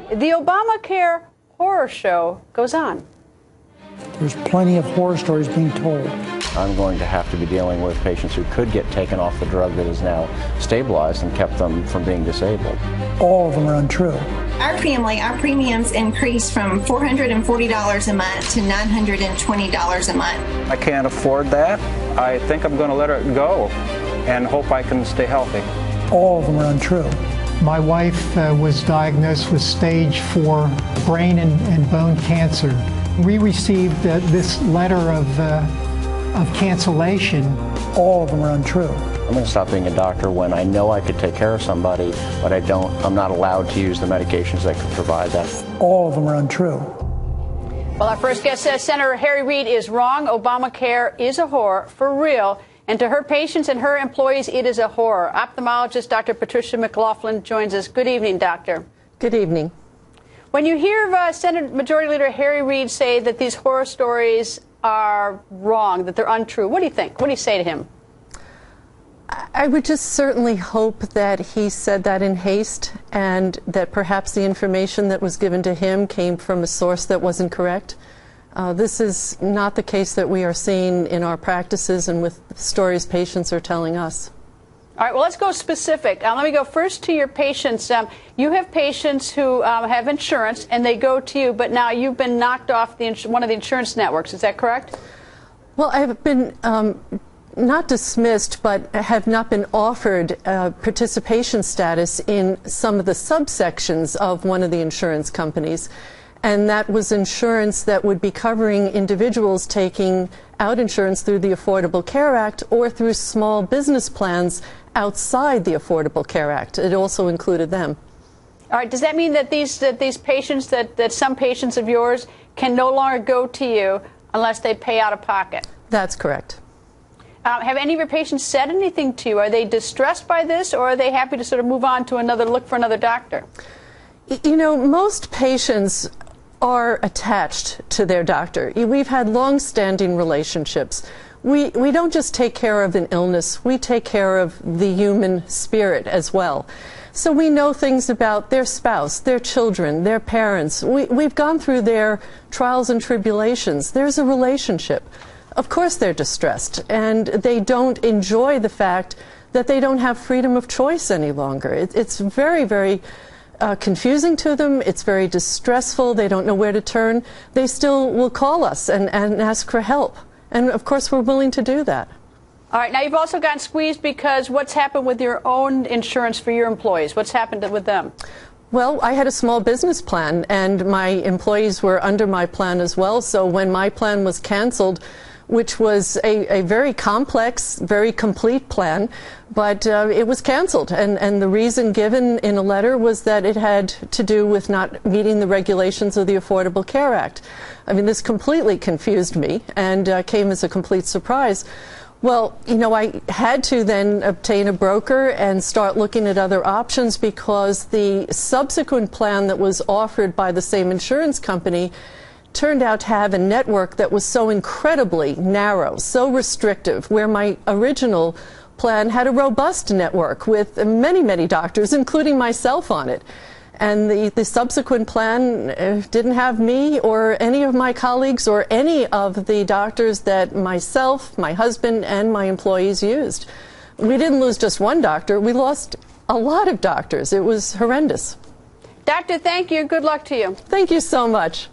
The Obamacare horror show goes on. There's plenty of horror stories being told. I'm going to have to be dealing with patients who could get taken off the drug that is now stabilized and kept them from being disabled. All of them are untrue. Our family, our premiums increased from $440 a month to $920 a month. I can't afford that. I think I'm going to let it go and hope I can stay healthy. All of them are untrue. My wife was diagnosed with stage 4 brain and bone cancer. We received this letter of cancellation. All of them are untrue. I'm going to stop being a doctor when I know I could take care of somebody, but I'm not allowed to use the medications that could provide that. All of them are untrue. Well, our first guest says Senator Harry Reid is wrong. Obamacare is a horror, for real. And to her patients and her employees, it is a horror. Ophthalmologist Dr. Patricia McLaughlin joins us. Good evening, doctor. Good evening. When you hear Senate Majority Leader Harry Reid say that these horror stories are wrong, that they're untrue, what do you think? What do you say to him? I would just certainly hope that he said that in haste and that perhaps the information that was given to him came from a source that wasn't correct. This is not the case that we are seeing in our practices and with stories patients are telling us. All right, well, let's go specific. Let me go first to your patients. You have patients who have insurance, and they go to you, but now you've been knocked off one of the insurance networks. Is that correct? Well, I have been not dismissed, but have not been offered participation status in some of the subsections of one of the insurance companies. And that was insurance that would be covering individuals taking out insurance through the Affordable Care Act or through small business plans outside the Affordable Care Act. It also included them. All right. Does that mean that these patients, that some patients of yours can no longer go to you unless they pay out of pocket? That's correct. Have any of your patients said anything to you? Are they distressed by this, or are they happy to sort of move on to look for another doctor? You know, most patients are attached to their doctor. We've had long-standing relationships. We don't just take care of an illness, we take care of the human spirit as well. So we know things about their spouse, their children, their parents. We've gone through their trials and tribulations. There's a relationship. Of course they're distressed, and they don't enjoy the fact that they don't have freedom of choice any longer. It's very, very confusing to them. It's very distressful. They don't know where to turn. They still will call us and ask for help. And of course, we're willing to do that. All right. Now, you've also gotten squeezed because what's happened with your own insurance for your employees? What's happened with them? Well, I had a small business plan, and my employees were under my plan as well. So when my plan was canceled, which was a very complex, very complete plan, but it was canceled. And the reason given in a letter was that it had to do with not meeting the regulations of the Affordable Care Act. I mean, this completely confused me and came as a complete surprise. Well, you know, I had to then obtain a broker and start looking at other options because the subsequent plan that was offered by the same insurance company turned out to have a network that was so incredibly narrow, so restrictive, where my original plan had a robust network with many, many doctors, including myself on it. And the subsequent plan didn't have me or any of my colleagues or any of the doctors that myself, my husband, and my employees used. We didn't lose just one doctor. We lost a lot of doctors. It was horrendous. Doctor, thank you. Good luck to you. Thank you so much.